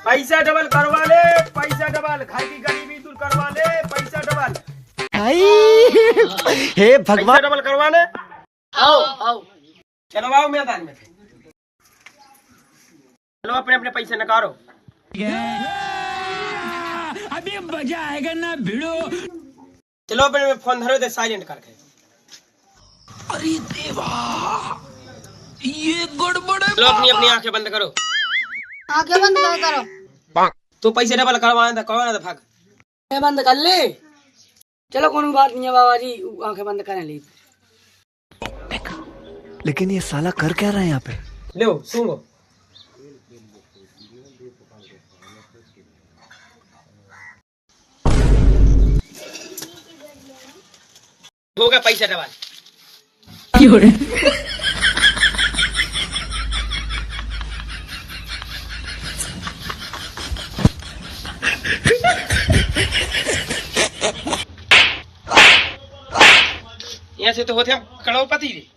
पैसा डबल करवा ले, पैसा डबल, घर की गरीबी दूर करवा ले, पैसा डबल। हे भगवान, पैसा डबल करवाने आओ आओ चलो आओ मैदान में। चलो अपने अपने पैसे नकारो। अभी मजा आएगा ना भिड़ो। चलो अपने में फोन धरो दे साइलेंट करके। अरे देवा, ये गड़बड़ है। चलो अपनी अपनी आंखें बंद करो। आंखें बंद करो। तू पैसे डबल करवाना था भाग। आंखें बंद कर ले। चलो कोई बात नहीं है बाबा जी, आंखें बंद करें ली। लेकिन ये साला कर क्या रहा है यहाँ पे? लो सुनो, हो गया पैसा डबल। यहाँ से तो होते हम करोड़पति रे।